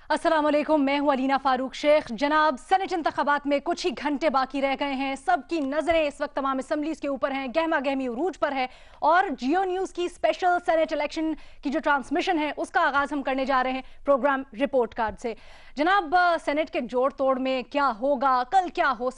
अस्सलाम वालेकुम, मैं हूं अलीना फारूक शेख। जनाब, सेनेट इंतखाबात में कुछ ही घंटे बाकी रह गए हैं। सबकी नजरें इस वक्त तमाम असम्बलीज के ऊपर हैं, गहमा गहमी उरूज पर है और जियो न्यूज की स्पेशल सेनेट इलेक्शन की जो ट्रांसमिशन है उसका आगाज हम करने जा रहे हैं प्रोग्राम रिपोर्ट कार्ड से। जनाब, सेनेट के जोड़ तोड़ में क्या होगा, कल क्या हो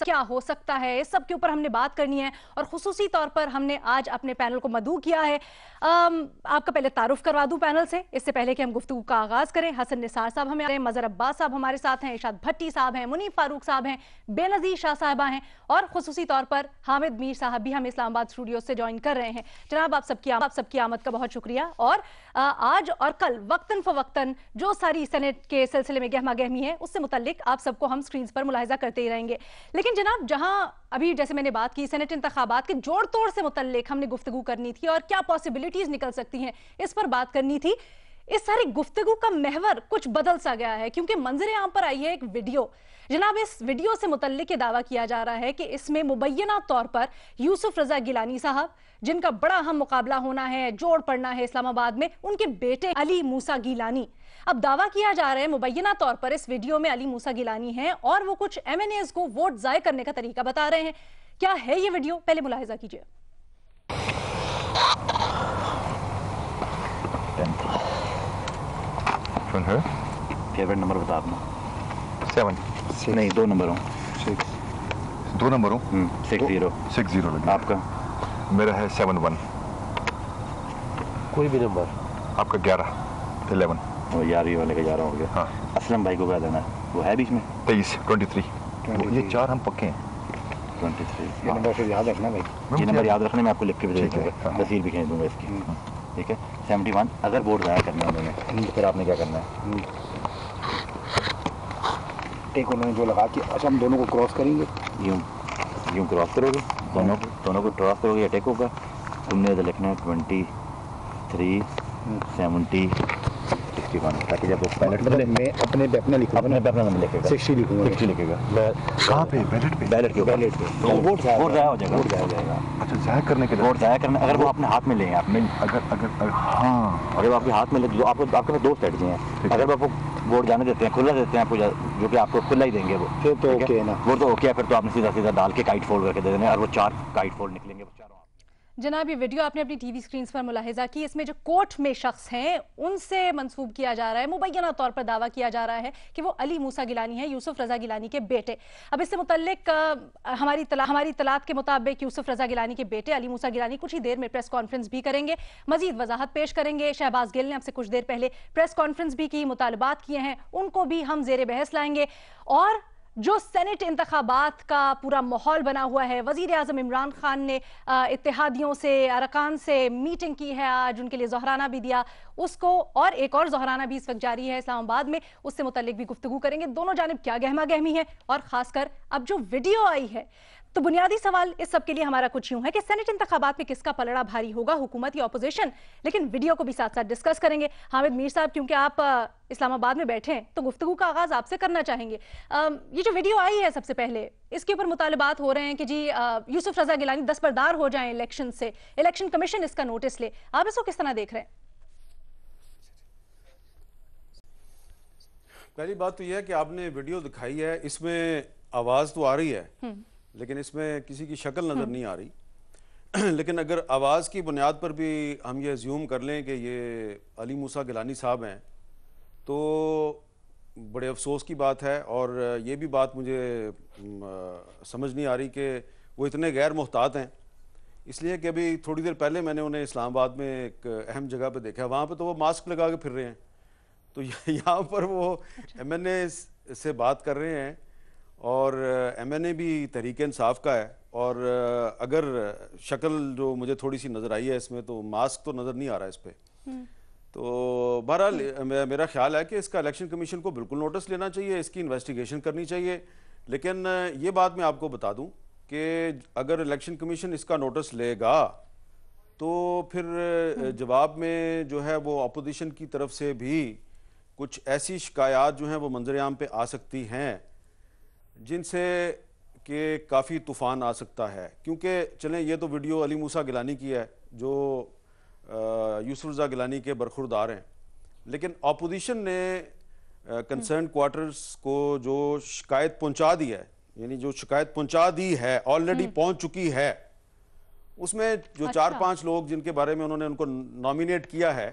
सकता है, इस सब के ऊपर हमने बात करनी है और खुसूसी तौर पर हमने आज अपने पैनल को मदऊ किया है। आपका पहले तारुफ करवा दूं पैनल से, इससे पहले कि हम गुफ्तगू का आगाज करें। हसन निसार साहब हमें, मजहर अब्बास साहब हमारे साथ हैं, इरशाद भट्टी साहब हैं, मुनीफ फारूक साहब हैं, बेनजीर शाह साहबा हैं और खुसूसी तौर पर हामिद मीर साहब भी हमें इस्लामाबाद स्टूडियो से ज्वाइन कर रहे हैं। जनाब, आप सबकी आमद का बहुत शुक्रिया। और आज और कल वक्तन फवक्तन जो सारी सेनेट के सिलसिले में गहमा गहमी है उससे मुतल्लिक आप सबको हम स्क्रीन पर मुलाहिजा करते ही रहेंगे। लेकिन जनाब, जहां अभी जैसे मैंने बात की सेनेट इंतखाबात के जोड़ तोड़ से मुतल्लिक हमने गुफ्तगू करनी थी और क्या पॉसिबिलिटीज निकल सकती हैं इस पर बात करनी थी। इस सारी गुफ्तगू का महवर कुछ बदल सा गया है क्योंकि मंजर यहां पर आई है एक वीडियो। जनाब, इस वीडियो से मुतल्लिक दावा किया जा रहा है कि इसमें मुबैना तौर पर यूसुफ रजा गिलानी साहब, जिनका बड़ा अहम मुकाबला होना है, जोड़ पड़ना है इस्लामाबाद में, उनके बेटे अली मूसा गिलानी। अब दावा किया जा रहा है मुबैना तौर पर इस वीडियो में अली मूसा गिलानी है और वो कुछ MNAs को वोट जाय करने का तरीका बता रहे हैं। क्या है ये वीडियो, पहले मुलाहिजा कीजिए। फेवरेट नंबर बता अपना। 7 नहीं, 2 नंबर हो। 6 2 नंबर हो। 60 लगे। आपका? मेरा है 71। कोई भी नंबर। आपका 11 11। वो 11वीं वाले का 11 हो गया। हाँ। असलम भाई को क्या देना है? वो है बीच में 23 23। ये 4 हम पक्के हैं। 23। ये नंबर फिर याद रखना भाई। ये नंबर याद रखना, मैं आपको लिख के भेज ठीक है, दूंगा, हाँ। तस्वीर भी खींच दूंगा इसकी। ठीक है। 71। अगर वोट ज़ाया करना है उन्होंने तो फिर आपने क्या करना है? एक उन्होंने जो लगा कि अच्छा हम दोनों को क्रॉस करेंगे, यूं क्रॉस करोगे, दोनों को क्रॉस करोगे या टेक होगा। तुमने इधर लिखना है 23 70 61, ताकि जब बैलेट मतलब मैं अपने पे अपना लिखूंगा, अपने पे अपना नंबर लिखेगा। 60 लिखूंगा। 60 लिखेगा। मैं कहाँ पे? बैलेट पे। बैलेट पे तो वोट ज़ाया हो जाएगा। वोट जाया जाएगा। अच्छा, जाहिर करने के लिए वोट ज़ाया करना, अगर वो अपने हाथ में लेंगे आपने, अगर हाँ, अगर वो आपके हाथ में ले, जो आपको आपके पास 2 स्ट्रेटजी हैं। ठीक है। अगर वो आपको वोट जाने देते हैं, खुला देते हैं आपको, जो कि आपको खुला ही देंगे वो, फिर तो ठीक ओके है ना। वो तो ओके है। फिर तो आपने सीधा डाल के काइट फोल्ड करके दे देना और वो 4 काइट फोल्ड निकलेंगे, वो चारों। जनाब, ये वीडियो आपने अपनी टीवी स्क्रीन पर मुलाहिजा की। इसमें जो कोर्ट में शख्स हैं उनसे मंसूब किया जा रहा है, मुबैना तौर पर दावा किया जा रहा है कि वो अली मूसा गिलानी है, यूसुफ रजा गिलानी के बेटे। अब इससे मुतल्लिक हमारी इतलात के मुताबिक यूसुफ रजा गिलानी के बेटे अली मूसा गिलानी कुछ ही देर में प्रेस कॉन्फ्रेंस भी करेंगे, मजीद वजाहत पेश करेंगे। शहबाज गिल ने आपसे कुछ देर पहले प्रेस कॉन्फ्रेंस भी की, मुतालबात किए हैं, उनको भी हम जेर बहस लाएंगे। और जो सेनेट इंतखाबात का पूरा माहौल बना हुआ है, वजीर आजम इमरान खान ने इत्तेहादियों से, अरकान से मीटिंग की है, आज उनके लिए ज़ोहराना भी दिया, उसको और एक और ज़ोहराना भी इस वक्त जारी है इस्लामाबाद में, उससे मुतल्लिक भी गुफ्तगू करेंगे। दोनों जानिब क्या गहमा गहमी है और खासकर अब जो वीडियो आई है, तो बुनियादी सवाल इस सब के लिए हमारा कुछ यूं है कि सेनेट इंतखाबात में किसका पलड़ा भारी होगा, हुकूमत या अपोजिशन। लेकिन वीडियो को भी साथ साथ डिस्कस करेंगे। हामिद मीर साहब, क्योंकि आप इस्लामाबाद में बैठे हैं तो गुफ्तगू का आगाज आपसे करना चाहेंगे। ये जो वीडियो आई है सबसे पहले, इसके ऊपर मुतालबात हो रहे हैं कि जी यूसुफ रजा गिलानी दस्तबरदार हो जाएं इलेक्शन से, इलेक्शन कमीशन इसका नोटिस ले। आप इसको किस तरह देख रहे हैं? पहली बात तो यह है कि आपने वीडियो दिखाई है, इसमें आवाज़ तो आ रही है लेकिन इसमें किसी की शक्ल नज़र नहीं आ रही। लेकिन अगर आवाज़ की बुनियाद पर भी हम ये अज्यूम कर लें कि ये अली मूसा गिलानी साहब हैं तो बड़े अफसोस की बात है। और ये भी बात मुझे समझ नहीं आ रही कि वो इतने गैर मुहतात हैं, इसलिए कि अभी थोड़ी देर पहले मैंने उन्हें इस्लामाबाद में एक अहम जगह पे देखा, वहाँ पे तो वो मास्क लगा के फिर रहे हैं। तो यहाँ पर वो MNA से बात कर रहे हैं और MNA भी तहरीक इंसाफ का है। और अगर शक्ल जो मुझे थोड़ी सी नज़र आई है इसमें, तो मास्क तो नज़र नहीं आ रहा इस पर। तो बहरहाल मेरा ख्याल है कि इसका इलेक्शन कमीशन को बिल्कुल नोटिस लेना चाहिए, इसकी इन्वेस्टिगेशन करनी चाहिए। लेकिन ये बात मैं आपको बता दूं कि अगर इलेक्शन कमीशन इसका नोटिस लेगा तो फिर जवाब में जो है वो अपोजिशन की तरफ से भी कुछ ऐसी शिकायत जो हैं वो मंजर-ए-आम पे आ सकती हैं जिनसे कि काफ़ी तूफ़ान आ सकता है। क्योंकि चलें, ये तो वीडियो अली मूसा गिलानी की है जो यूसुफ रज़ा गिलानी के बरखुरदार हैं, लेकिन अपोजिशन ने कंसर्न क्वार्टर्स को जो शिकायत पहुंचा दी है, यानी जो शिकायत पहुंचा दी है ऑलरेडी पहुंच चुकी है, उसमें जो 4-5 लोग जिनके बारे में उन्होंने उनको नॉमिनेट किया है,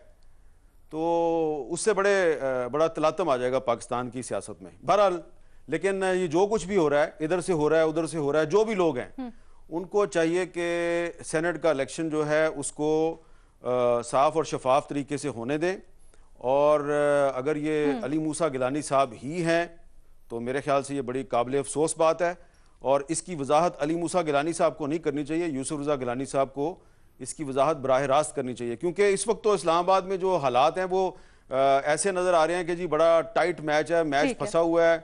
तो उससे बड़ा तलातम आ जाएगा पाकिस्तान की सियासत में। बहरहाल, लेकिन ये जो कुछ भी हो रहा है, इधर से हो रहा है, उधर से हो रहा है, जो भी लोग हैं उनको चाहिए कि सेनेट का इलेक्शन जो है उसको साफ और शफाफ तरीके से होने दें। और अगर ये अली मूसा गिलानी साहब ही हैं तो मेरे ख्याल से ये बड़ी काबिल अफसोस बात है, और इसकी वजाहत अली मूसा गिलानी साहब को नहीं करनी चाहिए, यूसुफ रज़ा गिलानी साहब को इसकी वजाहत बराह रास्त करनी चाहिए। क्योंकि इस वक्त तो इस्लामाबाद में जो हालात हैं वो ऐसे नज़र आ रहे हैं कि जी बड़ा टाइट मैच है, मैच फंसा हुआ है,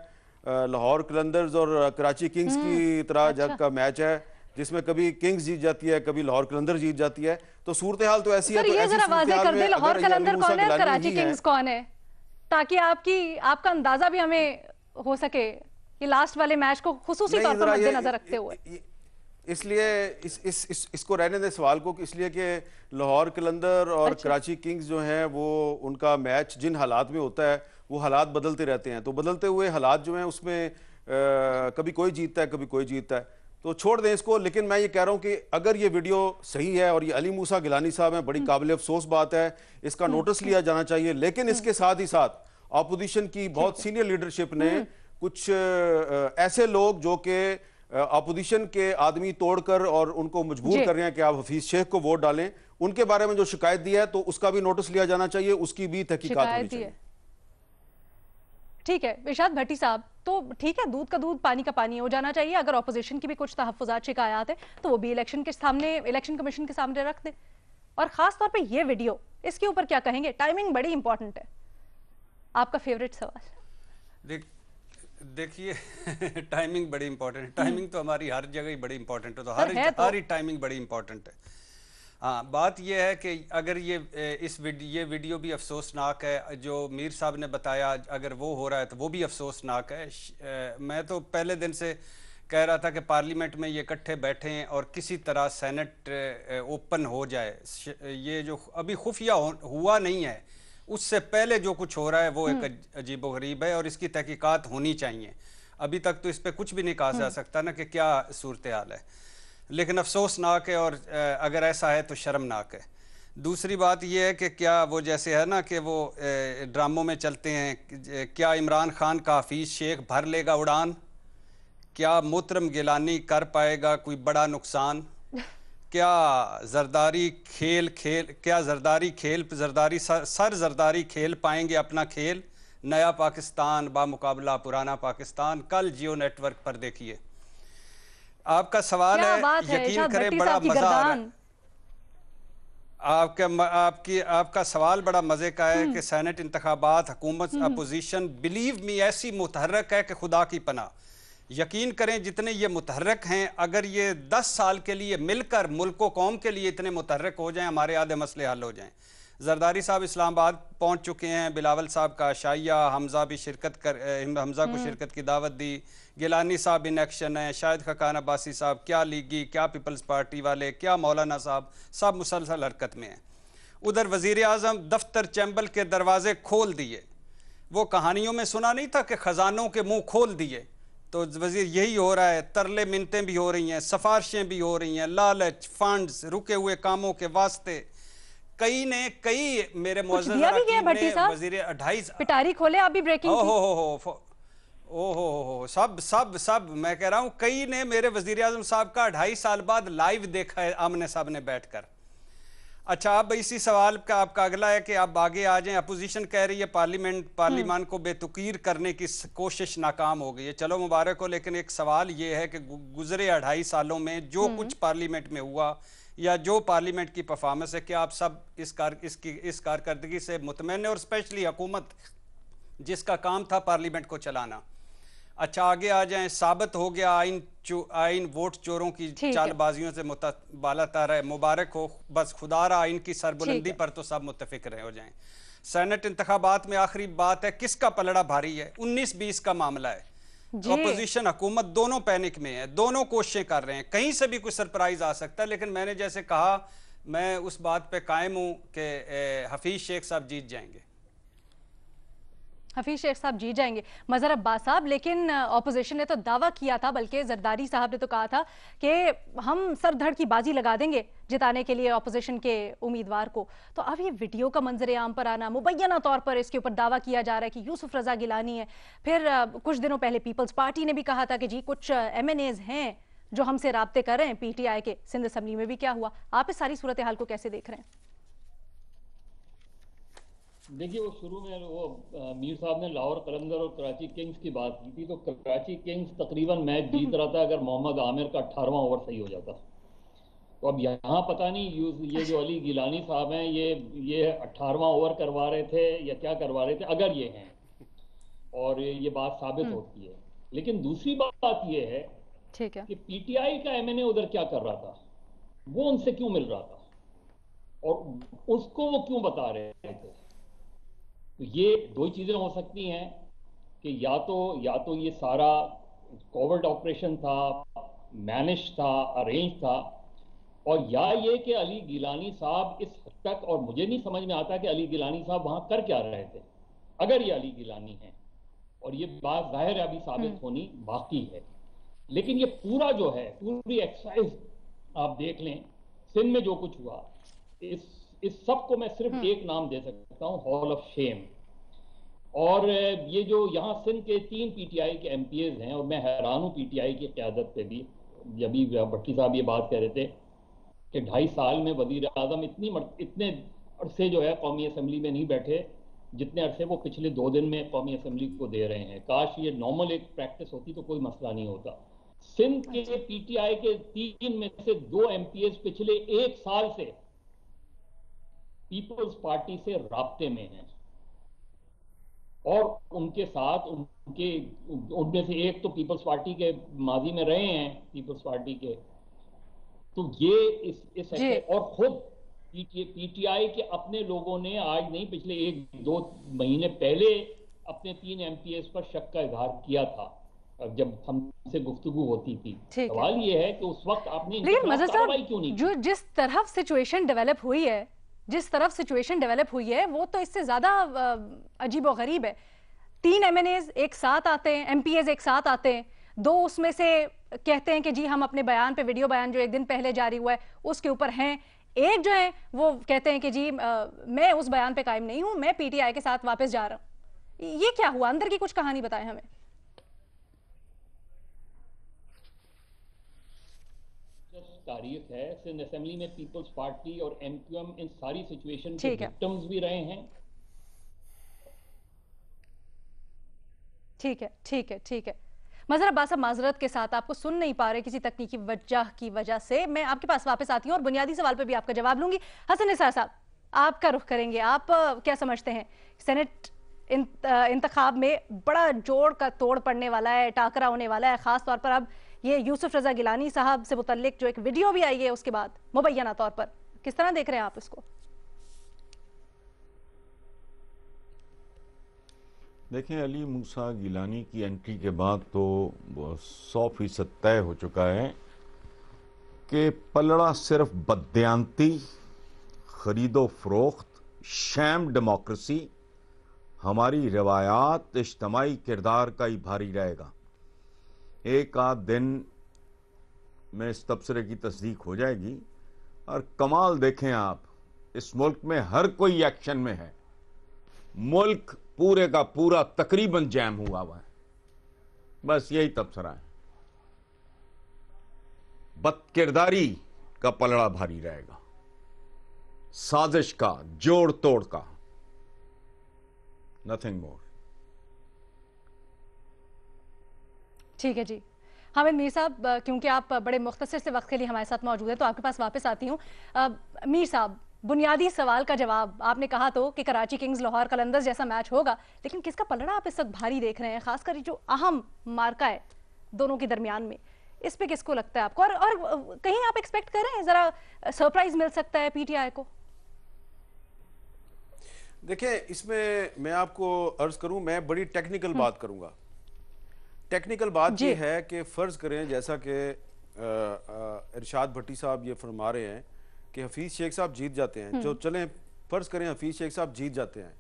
लाहौर कलंदर्स और कराची किंग्स की तरह जग का मैच है, जिसमें कभी किंग्स जीत जाती है, कभी लाहौर कलंदर जीत जाती है। तो सूरत हाल तो ऐसी है। तो ये जरा वाज़ेह कर दे, लाहौर कलंदर कौन है, कराची किंग्स कौन है, ताकि आपका अंदाजा भी हमें हो सके ये लास्ट वाले मैच को खुसूसी तौर पर मद्देनजर रखते हुए। इसलिए इसको रहने दे सवाल को, इसलिए कि लाहौर कलंदर और कराची किंग्स जो हैं वो उनका मैच जिन हालात में होता है वो हालात बदलते रहते हैं। तो बदलते हुए हालात जो हैं उसमें कभी कोई जीतता है, कभी कोई जीतता है, तो छोड़ दें इसको। लेकिन मैं ये कह रहा हूं कि अगर ये वीडियो सही है और ये अली मूसा गिलानी साहब हैं, बड़ी काबिल अफसोस बात है, इसका नोटिस लिया जाना चाहिए। लेकिन इसके साथ ही साथ ऑपोजिशन की बहुत सीनियर लीडरशिप ने कुछ ऐसे लोग जो कि अपोजिशन के आदमी तोड़कर और उनको मजबूर कर रहे हैं कि आप हफीज शेख को वोट डालें, उनके बारे में जो शिकायत दी है तो उसका भी नोटिस लिया जाना चाहिए, उसकी भी तहकीकात होनी चाहिए। ठीक है इरशाद भट्टी साहब, तो ठीक है, दूध का दूध पानी का पानी हो जाना चाहिए। अगर ऑपोजिशन की भी कुछ तहफ्फुज़ात शिकायत है तो वो भी इलेक्शन के सामने, इलेक्शन कमीशन के सामने रख दे। और खास तौर पे ये वीडियो, इसके ऊपर क्या कहेंगे? टाइमिंग बड़ी इंपॉर्टेंट है। आपका फेवरेट सवाल। देखिए टाइमिंग बड़ी इंपॉर्टेंट है। टाइमिंग तो हमारी हर जगह ही बड़ी इंपॉर्टेंट है, तो हर ही टाइमिंग बड़ी इंपॉर्टेंट है। हाँ, बात यह है कि अगर ये वीडियो भी अफसोसनाक है, जो मीर साहब ने बताया, अगर वो हो रहा है तो वो भी अफसोसनाक है। मैं तो पहले दिन से कह रहा था कि पार्लियामेंट में ये इकट्ठे बैठें और किसी तरह सेनेट ओपन हो जाए। ये जो अभी खुफिया हुआ नहीं है, उससे पहले जो कुछ हो रहा है वो एक अजीबोगरीब है और इसकी तहकीकात होनी चाहिए। अभी तक तो इस पर कुछ भी नहीं कहा जा सकता ना कि क्या सूरत हाल है, लेकिन अफसोसनाक है और अगर ऐसा है तो शर्मनाक है। दूसरी बात यह है कि क्या वो जैसे है ना कि वो ड्रामों में चलते हैं, क्या इमरान खान का हफीज शेख भर लेगा उड़ान, क्या मोहतरम गिलानी कर पाएगा कोई बड़ा नुकसान, क्या जरदारी खेल पाएंगे अपना खेल, नया पाकिस्तान बामुकाबला पुराना पाकिस्तान। कल जियो नेटवर्क पर देखिए। आपका सवाल है, यकीन करें बड़ा मजा आ रहा है। आपका सवाल बड़ा मजे का है कि सेनेट इंतखाबात, हुकूमत, अपोजिशन, बिलीव मी ऐसी मुतहर्रक है कि खुदा की पनाह। यकीन करें जितने ये मुतहर्रक हैं, अगर ये 10 साल के लिए मिलकर मुल्क व कौम के लिए इतने मुतहर्रक हो जाएं, हमारे आधे मसले हल हो जाएं। जरदारी साहब इस्लामाबाद पहुंच चुके हैं, बिलावल साहब का आशाइया, हमजा भी हमजा को शिरकत की दावत दी, गिलानी साहब इन एक्शन है, शाहिद खकान अब्बासी साहब, क्या लीगी, क्या पीपल्स पार्टी वाले, क्या मौलाना साहब, सब मुसलसल हरकत में हैं। उधर वज़ीर आज़म दफ्तर चैम्बर के दरवाजे खोल दिए। वो कहानियों में सुना नहीं था कि ख़जानों के मुँह खोल दिए, तो वज़ीर यही हो रहा है। तरले मिन्नतें भी हो रही हैं, सिफारिशें भी हो रही हैं, लालच, फंड्स, रुके हुए कामों के वास्ते। कई मेरे वज़ीर 2.5 पिटारी खोले आप भी ब्रेकिंग सब मैं कह रहा हूँ, कई ने मेरे वज़ीर आज़म साहब का 2.5 साल बाद लाइव देखा है आमने सामने बैठकर। अच्छा, अब इसी सवाल का आपका अगला है कि आप आगे आ जाएं। अपोजिशन कह रही है पार्लियामान को बेतुकीर करने की कोशिश नाकाम हो गई है। चलो मुबारक हो, लेकिन एक सवाल ये है कि गुजरे 2.5 सालों में जो कुछ पार्लियामेंट में हुआ या जो पार्लियामेंट की परफॉर्मेंस है, क्या आप सब इस कारकर्दगी से मुतमईन है, और स्पेशली हुकूमत जिसका काम था पार्लियामेंट को चलाना। अच्छा, आगे आ जाएं। साबित हो गया आइन वोट चोरों की चालबाजियों से बालातर है। मुबारक हो, बस खुदारा आइन की सरबुलंदी पर तो सब मुत्तफिक रहे हो जाएं। सेनेट इंतखाबात में आखिरी बात है, किसका पलड़ा भारी है? 19-20 का मामला है। अपोजिशन हुकूमत दोनों पैनिक में है, दोनों कोशिशें कर रहे हैं, कहीं से भी कोई सरप्राइज आ सकता है। लेकिन मैंने जैसे कहा, मैं उस बात पे कायम हूं कि हफीज शेख साहब जीत जाएंगे। हफीज शेख साहब जीत जाएंगे। मजहर अब्बास साहब, लेकिन ऑपोजिशन ने तो दावा किया था, बल्कि जरदारी साहब ने तो कहा था कि हम सर धड़ की बाजी लगा देंगे जिताने के लिए ऑपोजिशन के उम्मीदवार को। तो अब ये वीडियो का मंजर आम पर आना, मुबैना तौर पर इसके ऊपर दावा किया जा रहा है कि यूसुफ रजा गिलानी है। फिर कुछ दिनों पहले पीपल्स पार्टी ने भी कहा था कि जी कुछ MNAs हैं जो हमसे राब्ते कर रहे हैं PTI के। सिंध असम्बली में भी क्या हुआ, आप इस सारी सूरत हाल को कैसे देख रहे हैं? देखिए, वो शुरू में वो मीर साहब ने लाहौर कलंदर और कराची किंग्स की बात की थी, तो कराची किंग्स तकरीबन मैच जीत रहा था अगर मोहम्मद आमिर का 18वां ओवर सही हो जाता। तो अब यहाँ पता नहीं ये जो अली गिलानी साहब हैं ये 18वां ओवर करवा रहे थे या क्या करवा रहे थे, अगर ये हैं, और ये बात साबित होती है। लेकिन दूसरी बात ये है ठीक है कि PTI का MNA उधर क्या कर रहा था, वो उनसे क्यों मिल रहा था और उसको वो क्यों बता रहे थे। तो ये दो ही चीजें हो सकती हैं कि या तो ये सारा कोविड ऑपरेशन था, मैनेज था, अरेंज था, और या ये कि अली गिलानी साहब इस हद तक, और मुझे नहीं समझ में आता कि अली गिलानी साहब वहां कर क्या रहे थे अगर ये अली गिलानी हैं, और ये बात जाहिर है अभी साबित होनी बाकी है। लेकिन ये पूरा जो है, पूरी एक्सरसाइज आप देख लें, सिंध में जो कुछ हुआ, इस सब को मैं सिर्फ एक नाम दे सकता हूं, हॉल ऑफ शेम। और ये जो यहाँ सिंध के 3 PTI के MPAs हैं, और मैं हैरान हूँ PTI की क़यादत पे भी। अभी भट्टी साहब ये बात कह रहे थे कि 2.5 साल में वज़ीर आज़म इतने अरसे जो है कौमी असम्बली में नहीं बैठे जितने अरसे वो पिछले 2 दिन में कौमी असम्बली को दे रहे हैं। काश ये नॉर्मल एक प्रैक्टिस होती तो कोई मसला नहीं होता। सिंध के PTI के 3 में से 2 MPAs पिछले 1 साल से पीपल्स पार्टी से राब्ते में हैं, और उनके साथ उनमें से एक तो पीपल्स पार्टी के माजी में रहे हैं, पीपल्स पार्टी के। तो ये इस और खुद PTI के अपने लोगों ने आज नहीं, पिछले 1-2 महीने पहले अपने 3 MPAs पर शक का इजहार किया था जब हमसे गुफ्तगू होती थी। सवाल ये है कि उस वक्त आपने कार्रवाई क्यों नहीं की? जिस तरफ सिचुएशन डेवलप हुई है वो तो इससे ज्यादा अजीब और गरीब है। 3 MNAs एक साथ आते हैं, MPAs एक साथ आते हैं, 2 उसमें से कहते हैं कि जी हम अपने बयान पे, वीडियो बयान जो 1 दिन पहले जारी हुआ है उसके ऊपर हैं। एक जो है वो कहते हैं कि जी मैं उस बयान पे कायम नहीं हूं, मैं PTI के साथ वापस जा रहा हूं। ये क्या हुआ, अंदर की कुछ कहानी बताएं हमें। तारीख है, सिंध असेंबली में पीपल्स पार्टी और MQM इन सारी सिचुएशन के विक्टिम्स भी रहे हैं। ठीक है। मजहर अब्बास साहब, माजरत के साथ आपको सुन नहीं पा रहे किसी तकनीकी वजह से। मैं आपके पास वापस आती हूँ और बुनियादी सवाल पे भी आपका जवाब लूंगी। हसन निसार साहब, आपका रुख करेंगे। आप क्या समझते हैं, सेनेट इंतखाब में बड़ा जोड़ का तोड़ पड़ने वाला है, टाकरा होने वाला है, खास तौर पर अब ये यूसुफ रजा गिलानी साहब से मुतल्लिक जो एक वीडियो भी आई है उसके बाद मुबैना तौर पर, किस तरह देख रहे हैं आप इसको? देखें, अली मूसा गिलानी की एंट्री के बाद तो 100% तय हो चुका है कि पलड़ा सिर्फ बदयांती, खरीदो फरोख्त, शैम डेमोक्रेसी, हमारी रवायात, इज्तमाई किरदार का ही भारी रहेगा। एक आध दिन में इस तबसरे की तस्दीक हो जाएगी। और कमाल देखें आप, इस मुल्क में हर कोई एक्शन में है, मुल्क पूरे का पूरा तकरीबन जैम हुआ है। बस यही तबसरा है, बदकिरदारी का पलड़ा भारी रहेगा, साजिश का, जोड़ तोड़ का, नथिंग मोर। ठीक है जी। हामिद मीर साहब, क्योंकि आप बड़े मुख्तसर से वक्त के लिए हमारे साथ मौजूद हैं तो आपके पास वापस आती हूँ। मीर साहब, बुनियादी सवाल का जवाब आपने कहा तो कि कराची किंग्स लाहौर कलंदर्स जैसा मैच होगा, लेकिन किसका पलड़ा आप इस वक्त भारी देख रहे हैं, खासकर जो अहम मार्का है दोनों के दरमियान में, इस पे किसको लगता है आपको? और कहीं आप एक्सपेक्ट कर रहे हैं जरा सरप्राइज मिल सकता है PTI को? देखिए, इसमें मैं आपको अर्ज करूं, मैं बड़ी टेक्निकल बात करूंगा। टेक्निकल बात ये है कि फ़र्ज़ करें जैसा कि इरशाद भट्टी साहब ये फरमा रहे हैं कि हफीज़ शेख साहब जीत जाते हैं, जो चलें फ़र्ज़ करें हफीज़ शेख साहब जीत जाते हैं,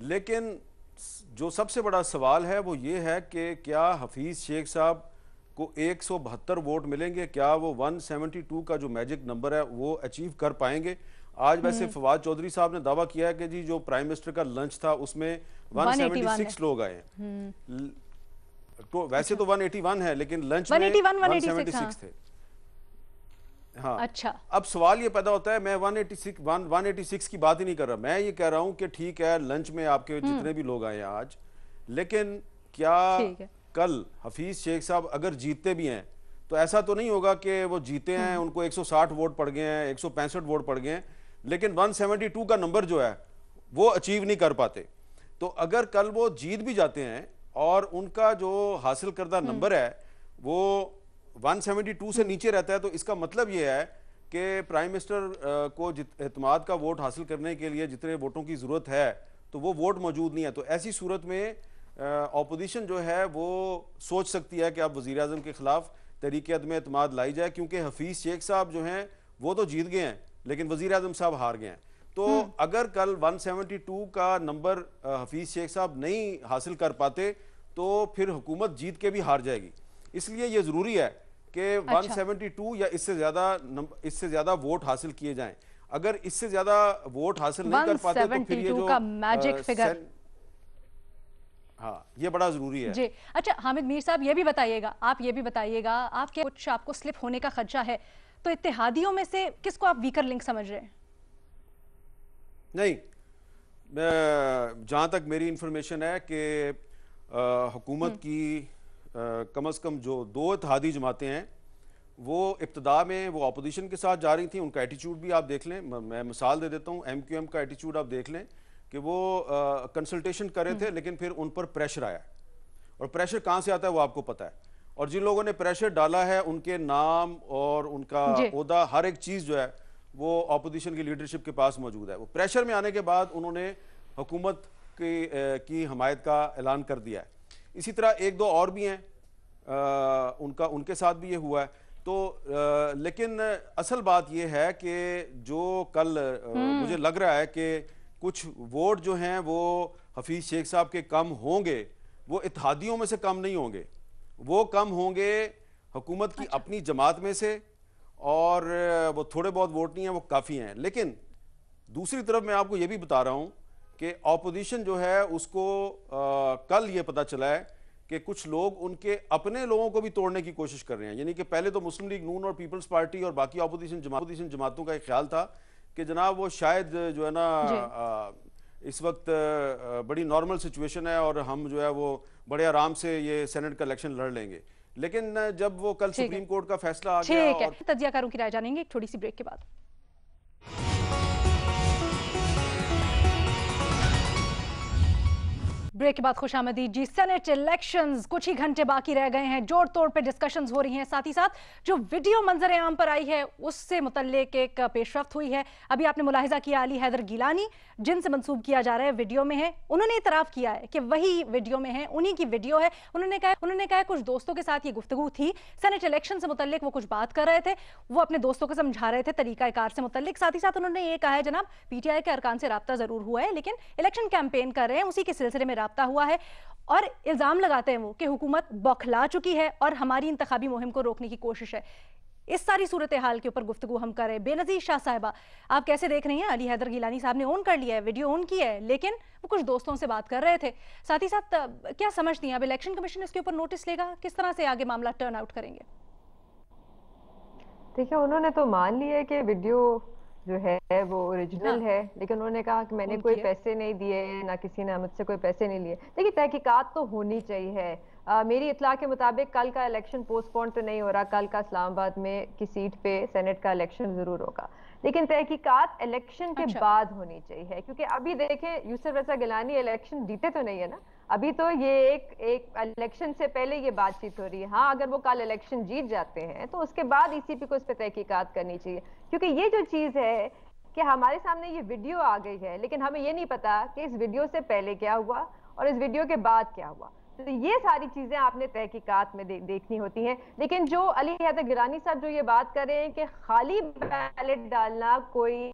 लेकिन जो सबसे बड़ा सवाल है वो ये है कि क्या हफीज़ शेख साहब को 172 वोट मिलेंगे, क्या वो 172 का जो मैजिक नंबर है वो अचीव कर पाएंगे। आज वैसे फवाद चौधरी साहब ने दावा किया है कि जी जो प्राइम मिनिस्टर का लंच था उसमें 176 लोग आए हैं। तो वैसे तो 181 है लेकिन लंच में 176 थे। हाँ, अच्छा। अब सवाल ये पैदा होता है, मैं 186 की बात ही नहीं कर रहा, मैं ये कह रहा हूं कि ठीक है लंच में आपके जितने भी लोग आए आज, लेकिन क्या कल हफीज शेख साहब अगर जीतते भी हैं तो ऐसा तो नहीं होगा कि वो जीते हैं उनको 160 वोट पड़ गए हैं, 165 वोट पड़ गए हैं, लेकिन 172 का नंबर जो है वो अचीव नहीं कर पाते। तो अगर कल वो जीत भी जाते हैं और उनका जो हासिल करदा नंबर है वो 172 से नीचे रहता है, तो इसका मतलब ये है कि प्राइम मिनिस्टर को एतमाद का वोट हासिल करने के लिए जितने वोटों की ज़रूरत है तो वो वोट मौजूद नहीं है। तो ऐसी सूरत में अपोजिशन जो है वो सोच सकती है कि अब वज़ीर आज़म के ख़िलाफ़ तहरीक अदम एतमाद लाई जाए, क्योंकि हफीज़ शेख साहब जो हैं वो तो जीत गए हैं लेकिन वज़ीर आज़म साहब हार गए हैं। तो अगर कल 172 का नंबर हफीज़ शेख साहब नहीं हासिल कर पाते तो फिर हुकूमत जीत के भी हार जाएगी। इसलिए ये ज़रूरी है कि 172 या इससे ज़्यादा वोट हासिल किए जाएं। अगर इससे ज़्यादा वोट हासिल नहीं कर पाते तो फिर ये जो मैजिक फिगर, हाँ, ये बड़ा जरूरी है जी। अच्छा हामिद मीर साहब, ये भी बताइएगा, आपके कुछ आपको स्लिप होने का खदशा है, तो इत्तेहादियों में से किसको आप वीकर लिंक समझ रहे हैं? नहीं, जहाँ तक मेरी इंफॉर्मेशन है कि हुकूमत की कम अज़ कम जो 2 इत्तेहादी जमातें हैं वो इब्तदा में वो अपोजिशन के साथ जा रही थी, उनका एटीट्यूड भी आप देख लें। मैं मिसाल दे देता हूँ, MQM का एटीट्यूड आप देख लें कि वो कंसल्टेशन कर रहे थे लेकिन फिर उन पर प्रेशर आया, और प्रेशर कहाँ से आता है वो आपको पता है, और जिन लोगों ने प्रेशर डाला है उनके नाम और उनका ओहदा हर एक चीज़ जो है वो अपोजिशन की लीडरशिप के पास मौजूद है। वो प्रेशर में आने के बाद उन्होंने हुकूमत की हमायत का ऐलान कर दिया है। इसी तरह 1-2 और भी हैं, उनके साथ भी ये हुआ है। तो लेकिन असल बात ये है कि जो कल मुझे लग रहा है कि कुछ वोट जो हैं वो हफीज शेख साहब के कम होंगे, वो इत्तेहादियों में से कम नहीं होंगे, वो कम होंगे हुकूमत की अपनी जमात में से, और वो थोड़े बहुत वोट नहीं है, वो काफ़ी हैं। लेकिन दूसरी तरफ मैं आपको ये भी बता रहा हूँ कि ऑपोजिशन जो है उसको कल ये पता चला है कि कुछ लोग उनके अपने लोगों को भी तोड़ने की कोशिश कर रहे हैं। यानी कि पहले तो मुस्लिम लीग नून और पीपल्स पार्टी और बाकी ऑपोजिशन जमातों का एक ख्याल था कि जनाब वो शायद जो है ना इस वक्त बड़ी नॉर्मल सिचुएशन है और हम जो है वो बड़े आराम से ये सेनेट का इलेक्शन लड़ लेंगे। लेकिन जब वो कल सुप्रीम कोर्ट का फैसला आ गया, और तज्जियाकारों की राय जानेंगे एक छोटी सी ब्रेक के बाद। ब्रेक के बाद खुशामदीद जी। सेनेट इलेक्शंस कुछ ही घंटे बाकी रह गए हैं, जोड़ तोड़ पे डिस्कशंस हो रही हैं, साथ ही साथ जो वीडियो मंजर आम पर आई है उससे मुतल्लिक एक पेशरफ्त हुई है। अभी आपने मुलाहिजा किया अली हैदर गिलानी जिनसे मंसूब किया जा रहा है वीडियो में है, उन्होंने इतराफ किया है कि वही वीडियो में है, उन्हीं की वीडियो है। उन्होंने कहा कुछ दोस्तों के साथ ये गुफ्तगू थी, सेनेट इलेक्शन से मुतल्लिक वो कुछ बात कर रहे थे, वो अपने दोस्तों को समझा रहे थे तरीकाकार से मुतल्लिक। साथ ही साथ उन्होंने ये कहा है जनाब PTI के अरकान से राब्ता जरूर हुआ है लेकिन इलेक्शन कैंपेन कर रहे हैं, उसी के सिलसिले में राब्ता हुआ है, और इल्जाम लगाते हैं वो कि हुकूमत बौखला चुकी है और हमारी इंतखाबी मुहिम को रोकने की कोशिश है। इस सारी सूरत हाल के ऊपर गुफ्तगू हम कर रहे हैं। बेनज़ीर शाह साहिबा, आप कैसे देख रही हैं? अली हैदर गिलानी साहब ने ऑन कर लिया है, वीडियो ऑन की है, लेकिन वो कुछ दोस्तों से बात कर रहे थे। साथ ही साथ क्या समझती हैं अब इलेक्शन कमीशन इसके ऊपर नोटिस लेगा, किस तरह से आगे मामला टर्न आउट करेंगे? देखिए, उन्होंने तो मान लिया कि वीडियो जो है वो ओरिजिनल है, लेकिन उन्होंने कहा कि मैंने कोई पैसे नहीं दिए, ना किसी ने मुझसे कोई पैसे नहीं लिए। देखिए, तहकीकात तो होनी चाहिए। मेरी इत्तला के मुताबिक कल का इलेक्शन पोस्टपोन तो नहीं हो रहा, कल का इस्लामाबाद में की सीट पे सेनेट का इलेक्शन जरूर होगा, लेकिन तहकीकात इलेक्शन के बाद होनी चाहिए। क्योंकि अभी देखें, यूसुफ रज़ा गिलानी इलेक्शन जीते तो नहीं है ना, अभी तो ये एक इलेक्शन से पहले ये बातचीत हो रही है। हाँ, अगर वो कल इलेक्शन जीत जाते हैं तो उसके बाद ECP को इस पर तहकीकात करनी चाहिए, क्योंकि ये जो चीज़ है कि हमारे सामने ये वीडियो आ गई है लेकिन हमें ये नहीं पता कि इस वीडियो से पहले क्या हुआ और इस वीडियो के बाद क्या हुआ। तो ये सारी चीजें आपने तहकीकात में देखनी होती हैं। लेकिन जो अली हैदर गिलानी साहब जो ये बात कर रहे हैं कि खाली बैलेट डालना कोई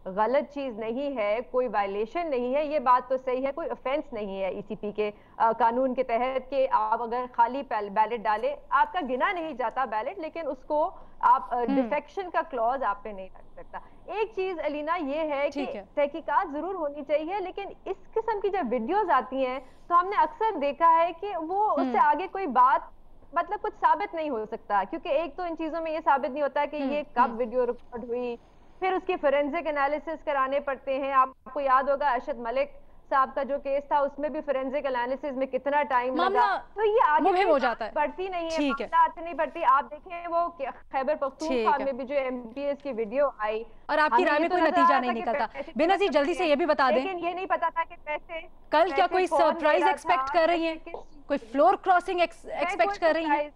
गलत चीज नहीं है, कोई वायलेशन नहीं है, ये बात तो सही है, कोई ऑफेंस नहीं है ईसीपी के कानून के तहत कि आप अगर खाली बैलेट डालें, आपका गिना नहीं जाता बैलेट, लेकिन उसको आप डिफेक्शन का क्लॉज आप पे नहीं रख सकता। एक चीज अलीना ये है कि तहकीकात जरूर होनी चाहिए, लेकिन इस किस्म की जब वीडियोस आती हैं तो हमने अक्सर देखा है कि वो उससे आगे कोई बात मतलब कुछ साबित नहीं हो सकता, क्योंकि एक तो इन चीजों में ये साबित नहीं होता कि ये कब वीडियो रिकॉर्ड हुई, फिर उसकी फोरेंसिक एनालिसिस कराने पड़ते हैं। आपको याद होगा अरशद मलिक साहब का जो केस था, उसमें भी फोरेंसिक एनालिसिस में कितना टाइम लगा, तो ये आगे हो जाता है, बढ़ती नहीं है, मामला नहीं बढ़ती। आप देखें वो खैबर पख्तूनख्वा में भी जो एमपीएस की वीडियो आई और आपकी राय में कोई नतीजा नहीं निकलता। बेनजीर जल्दी से ये भी बता दें, लेकिन ये नहीं पता था कि पैसे कल क्या कोई सरप्राइज एक्सपेक्ट कर रही है, कोई फ्लोर क्रॉसिंग एक्सपेक्ट कर रही है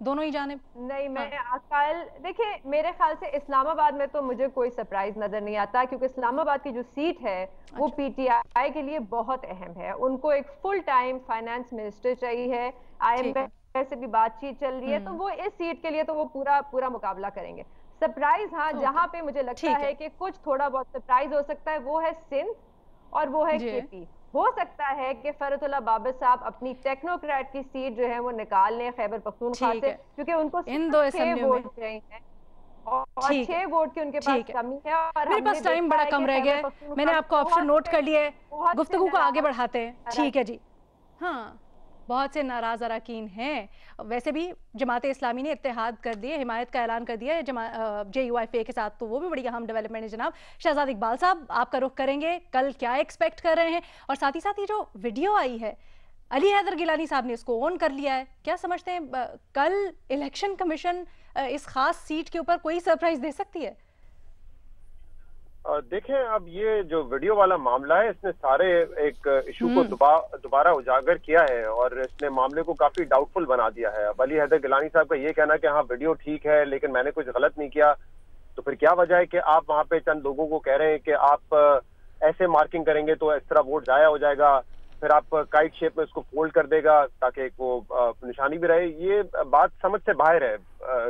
दोनों ही जानिब? नहीं, मैं कल देखिए मेरे ख्याल से इस्लामाबाद में तो मुझे कोई सरप्राइज नजर नहीं आता, क्योंकि इस्लामाबाद की जो सीट है वो पीटीआई के लिए बहुत अहम है। उनको एक फुल टाइम फाइनेंस मिनिस्टर चाहिए, IMF से भी बातचीत चल रही है, तो वो इस सीट के लिए तो वो पूरा मुकाबला करेंगे। सरप्राइज हाँ जहाँ पे मुझे लगता है कि कुछ थोड़ा बहुत सरप्राइज हो सकता है वो है सिंध और वो है केपी। हो सकता है कि फरतुल्ला बाबर साहब अपनी टेक्नोक्रेट की सीट जो है वो निकाल लें खैबर पख्तूनख्वा से, क्योंकि उनको इन 2 6 वोट चाहिए हैं और 6 वोट की उनके पास कमी है और मेरे पास टाइम बड़ा कम रह गया है, मैंने आपको ऑप्शन नोट कर लिया है, गुफ्तगू को आगे बढ़ाते हैं। ठीक है जी। हाँ, बहुत से नाराज अरकान हैं। वैसे भी जमात इस्लामी ने इत्तेहाद कर दिए, हिमायत का ऐलान कर दिया है JUIFA के साथ, तो वो भी बड़ी अहम डेवलपमेंट है। जनाब शहजाद इकबाल साहब, आपका रुख करेंगे, कल क्या एक्सपेक्ट कर रहे हैं? और साथ ही साथ ये जो वीडियो आई है, अली हैदर गिलानी साहब ने इसको ऑन कर लिया है, क्या समझते हैं कल इलेक्शन कमीशन इस खास सीट के ऊपर कोई सरप्राइज दे सकती है? देखें, अब ये जो वीडियो वाला मामला है इसने सारे एक इशू को दोबारा उजागर किया है और इसने मामले को काफी डाउटफुल बना दिया है। अब अली हैदर गिलानी साहब का ये कहना कि हाँ वीडियो ठीक है लेकिन मैंने कुछ गलत नहीं किया, तो फिर क्या वजह है कि आप वहाँ पे चंद लोगों को कह रहे हैं कि आप ऐसे मार्किंग करेंगे तो इस तरह वोट जाया हो जाएगा, फिर आप काइट शेप में उसको फोल्ड कर देगा ताकि वो निशानी भी रहे। ये बात समझ से बाहर है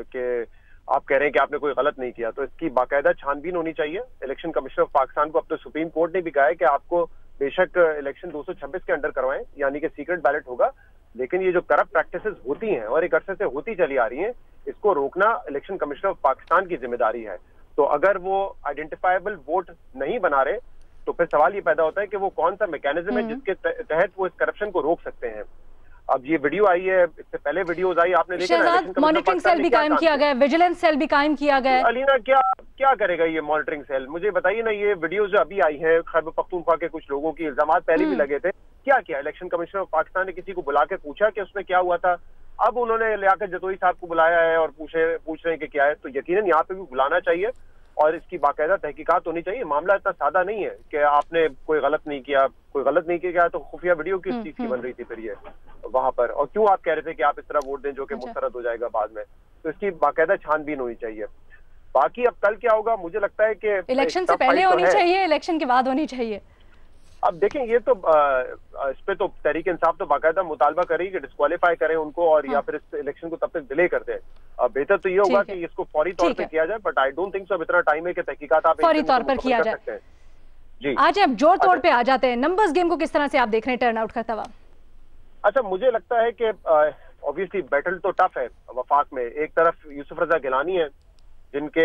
कि आप कह रहे हैं कि आपने कोई गलत नहीं किया, तो इसकी बाकायदा छानबीन होनी चाहिए। इलेक्शन कमिश्नर ऑफ पाकिस्तान को अब तो सुप्रीम कोर्ट ने भी कहा है कि आपको बेशक इलेक्शन 226 के अंडर करवाएं, यानी कि सीक्रेट बैलेट होगा, लेकिन ये जो करप्ट प्रैक्टिसेस होती हैं और एक अरसे से होती चली आ रही हैं, इसको रोकना इलेक्शन कमिश्नर ऑफ पाकिस्तान की जिम्मेदारी है। तो अगर वो आइडेंटिफाइबल वोट नहीं बना रहे तो फिर सवाल ये पैदा होता है कि वो कौन सा मैकेनिज्म है जिसके तहत वो इस करप्शन को रोक सकते हैं। अब ये वीडियो आई है, इससे पहले वीडियोस आई, आपने देखा मॉनिटरिंग सेल भी कायम किया गया है, विजिलेंस सेल भी कायम किया गया है। अलीना क्या करेगा ये मॉनिटरिंग सेल? मुझे बताइए ना, ये वीडियोस जो अभी आई हैं खैबर पख्तूनख्वा के कुछ लोगों की इल्जामात पहले भी लगे थे, क्या किया इलेक्शन कमिश्नर ऑफ पाकिस्तान ने? किसी को बुला के पूछा कि उसमें क्या हुआ था? अब उन्होंने लियाकत जतोई साहब को बुलाया है और पूछ रहे हैं कि क्या है, तो यकीनन यहाँ पे भी बुलाना चाहिए और इसकी बाकायदा तहकीकात होनी चाहिए। मामला इतना सादा नहीं है कि आपने कोई गलत नहीं किया, तो खुफिया वीडियो किस चीज की बन रही थी फिर ये वहां पर, और क्यों आप कह रहे थे कि आप इस तरह वोट दें जो कि मुस्तरद हो जाएगा बाद में? तो इसकी बाकायदा छानबीन होनी चाहिए। बाकी अब कल क्या होगा, मुझे लगता है कि इलेक्शन से पहले होनी चाहिए, इलेक्शन के बाद होनी चाहिए। अब देखें, ये तो इस पे तो तहरीक इंसाफ तो बाकायदा मुतालबा करेगी कि डिस्क्वालीफाई करें उनको और या फिर इस इलेक्शन को तब तक डिले कर दें। बेहतर तो ये होगा कि इसको फौरी तौर पे किया जाए, but I don't think so अब इतना टाइम है कि तहकीकात आप फौरी तौर पर किया जाए। जी, आज आप जोर तोड़ पे आ जाते हैं, नंबर्स गेम को किस तरह से आप देख रहे हैं टर्नआउट करता हुआ? अच्छा, मुझे लगता है कि ऑब्वियसली बैटल तो टफ है वफाक में। एक तरफ यूसुफ रजा गिलानी है जिनके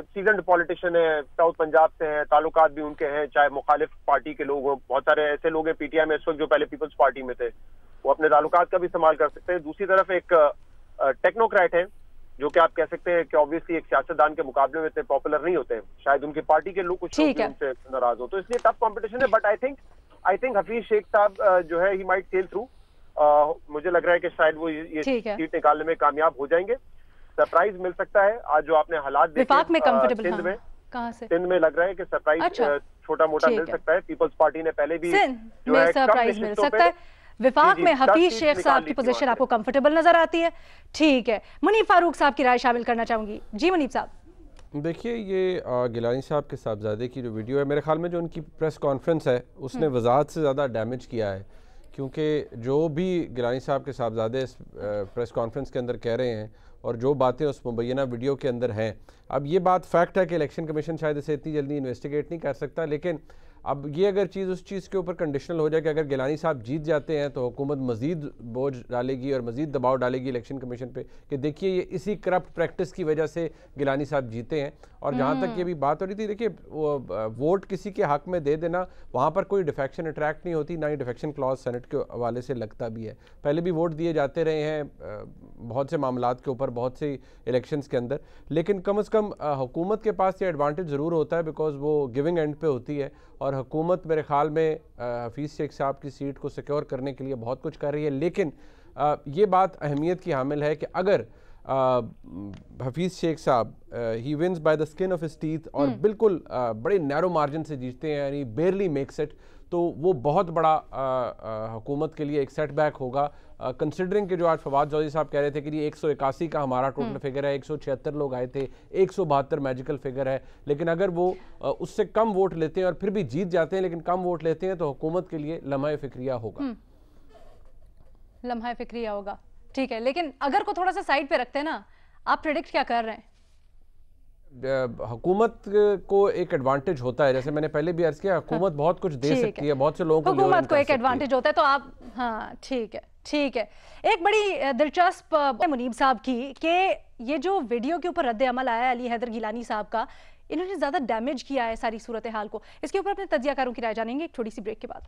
सीजन्ड पॉलिटिशियन है, साउथ पंजाब से हैं, ताल्लुकात भी उनके हैं, चाहे मुखालिफ पार्टी के लोग हों। बहुत सारे ऐसे लोग हैं पीटीआई में इस वक्त जो पहले पीपल्स पार्टी में थे, वो अपने ताल्लुकात का भी इस्तेमाल कर सकते हैं। दूसरी तरफ एक टेक्नोक्रेट है जो कि आप कह सकते हैं कि ऑब्वियसली एक सियासतदान के मुकाबले में इतने पॉपुलर नहीं होते, शायद उनकी पार्टी के लोग कुछ उनसे नाराज हो, तो इसलिए टफ कॉम्पिटिशन है। But I think Hafeez Sheikh साहब जो है ही माइट सेल थ्रू। मुझे लग रहा है कि शायद वो ये सीट निकालने में कामयाब हो जाएंगे। सरप्राइज मिल सकता है आज जो आपने हालात देखे सिंध में लग रहा है कि सरप्राइज छोटा मोटा मिल सकता है। पीपल्स पार्टी ने पहले भी जो है सरप्राइज मिल सकता है। विफाक में हफीज शेख साहब की पोजीशन आपको कंफर्टेबल नजर आती है? ठीक है, मुनीब फारूक साहब की राय शामिल करना चाहूंगी। जी मुनीब साहब। देखिए, ये गिलानी साहब के साहबजादे की जो वीडियो है, मेरे ख्याल में जो उनकी प्रेस कॉन्फ्रेंस है उसने वजाहत से ज़्यादा डैमेज किया है, क्योंकि जो भी गिलानी साहब के साहबजादे इस प्रेस कॉन्फ्रेंस के अंदर कह रहे हैं और जो बातें उस मुबैना वीडियो के अंदर हैं, अब ये बात फैक्ट है कि इलेक्शन कमीशन शायद इसे इतनी जल्दी इन्वेस्टिगेट नहीं कर सकता, लेकिन अब ये अगर चीज़ उस चीज़ के ऊपर कंडीशनल हो जाए कि अगर गिलानी साहब जीत जाते हैं तो हुकूमत मज़ीद बोझ डालेगी और मज़ीद दबाव डालेगी इलेक्शन कमीशन पे कि देखिए ये इसी करप्ट प्रैक्टिस की वजह से गिलानी साहब जीते हैं। और जहाँ तक ये भी बात हो रही थी, देखिए वोट किसी के हक में दे देना, वहाँ पर कोई डिफेक्शन अट्रैक्ट नहीं होती, ना ही डिफेक्शन क्लॉज सेनेट के हवाले से लगता भी है। पहले भी वोट दिए जाते रहे हैं बहुत से मामलात के ऊपर, बहुत से इलेक्शंस के अंदर, लेकिन कम अज़ कम हुकूमत के पास ये एडवांटेज ज़रूर होता है बिकॉज वो गिविंग एंड पे होती है और हुकूमत मेरे ख्याल में हफीज़ शेख साहब की सीट को सिक्योर करने के लिए बहुत कुछ कर रही है। लेकिन ये बात अहमियत की हामिल है कि अगर हफीज़ शेख साहब he wins by the skin of his teeth और बिल्कुल बड़े नैरो मार्जिन से जीतते हैं, यानी बेयरली मेक्स इट, तो वो बहुत बड़ा हुकूमत के लिए एक सेटबैक होगा, कंसिडरिंग कि जो आज फवाद चौधरी साहब कह रहे थे कि ये 181 का हमारा टोटल फिगर है, 176 लोग आए थे, 172 मैजिकल फिगर है, लेकिन अगर वो उससे कम वोट लेते हैं और फिर भी जीत जाते हैं लेकिन कम वोट लेते हैं तो हुकूमत के लिए लम्हा फिक्रिया होगा। लम्हा फिक्रिया होगा, ठीक है। लेकिन अगर को थोड़ा सा साइड पे रखते हैं ना, आप प्रेडिक्ट क्या कर रहे हैं? हुकूमत को एक एडवांटेज होता है, जैसे मैंने पहले भी अर्ज किया, हुकूमत बहुत कुछ दे सकती है, बहुत से लोगों को हुकूमत को एक एडवांटेज होता है, तो आप हाँ ठीक है, ठीक है। एक बड़ी दिलचस्प मुनीब साहब की कि ये जो वीडियो के ऊपर रद्द अमल आया अली हैदर गिलानी साहब का, इन्होंने ज्यादा डैमेज किया है सारी सूरत हाल को। इसके ऊपर अपने तज्जियाकारों की राय जानेंगे एक छोटी सी ब्रेक के बाद।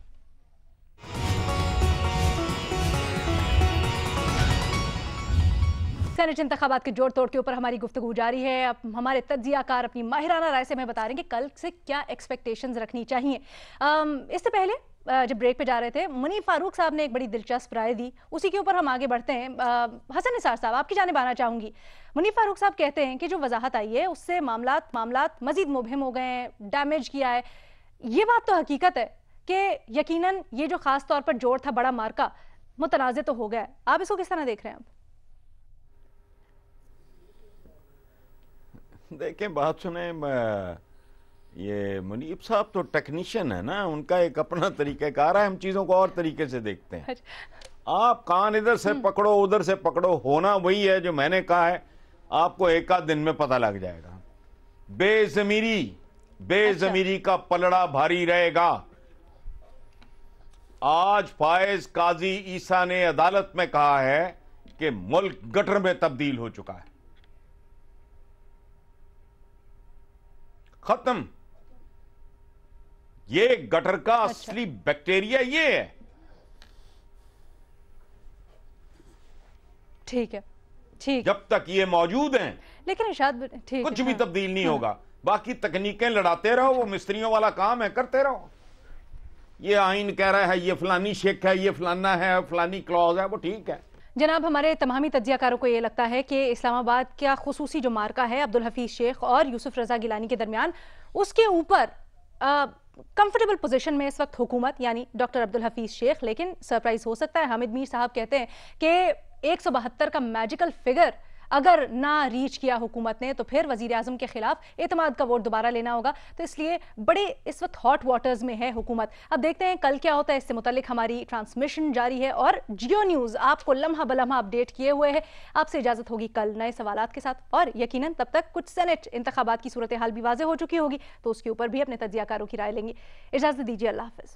सेनेट इंतखाबात के जोड़ तोड़ के ऊपर हमारी गुफ्तगू जारी है। अब हमारे तज्जियाकार अपनी माहिराना राय से हमें बता रहे हैं कि कल से क्या एक्सपेक्टेशंस रखनी चाहिए। इससे पहले जब ब्रेक पे जा रहे थे, मुनीब फारूक साहब ने एक बड़ी दिलचस्प राय दी, उसी के ऊपर हम आगे बढ़ते हैं। हसन निसार साहब, आपकी जानिब आना चाहूँगी। मुनीब फारूक साहब कहते हैं कि जो वजाहत आई है उससे मामलात मजीद मुबहम हो गए हैं, डैमेज किया है। ये बात तो हकीकत है कि यकीनन ये जो खास तौर पर जोड़ था, बड़ा मार्का मुतनाज़े तो हो गया है। आप इसको किस तरह देख रहे हैं? अब देखें, बात सुने, ये मुनीब साहब तो टेक्नीशियन है ना, उनका एक अपना तरीक़ाकार है, हम चीज़ों को और तरीके से देखते हैं। आप कान इधर से पकड़ो उधर से पकड़ो, होना वही है जो मैंने कहा है, आपको एक आध दिन में पता लग जाएगा। बेज़मीरी का पलड़ा भारी रहेगा। आज फायज काजी ईसा ने अदालत में कहा है कि मुल्क गटर में तब्दील हो चुका है, खत्म। ये गटर का असली बैक्टीरिया ये है। ठीक है, ठीक। जब तक ये मौजूद हैं, लेकिन इरशाद ठीक, कुछ भी तब्दील नहीं होगा। बाकी तकनीकें लड़ाते रहो, वो मिस्त्रियों वाला काम है, करते रहो। ये आइन कह रहा है ये फलानी शेख है, ये फलाना है, फलानी क्लॉज है, वो ठीक है। जनाब, हमारे तमामी तज्जियाकारों को ये लगता है कि इस्लामाबाद का खुसूसी जो मार्का है अब्दुल हफीज शेख और यूसुफ रजा गिलानी के दरमियान, उसके ऊपर कंफर्टेबल पोजीशन में इस वक्त हुकूमत यानी डॉक्टर अब्दुल हफीज शेख, लेकिन सरप्राइज हो सकता है। हामिद मीर साहब कहते हैं कि 172 का मैजिकल फिगर अगर ना रीच किया हुकूमत ने तो फिर वजीर आजम के खिलाफ एतमाद का वोट दोबारा लेना होगा। तो इसलिए बड़े इस वक्त हॉट वाटर्स में है हुकूमत। अब देखते हैं कल क्या होता है। इससे मुतालिक हमारी ट्रांसमिशन जारी है और जियो न्यूज़ आपको लम्हा बलम्हा अपडेट किए हुए है। आपसे इजाजत होगी कल नए सवालात के साथ, और यकीनन तब तक कुछ सेनेट इंतखाबात की सूरत हाल भी वाज़ेह हो चुकी होगी, तो उसके ऊपर भी अपने तज्जियाकारों की राय लेंगे। इजाजत दीजिए, अल्लाह हाफिज़।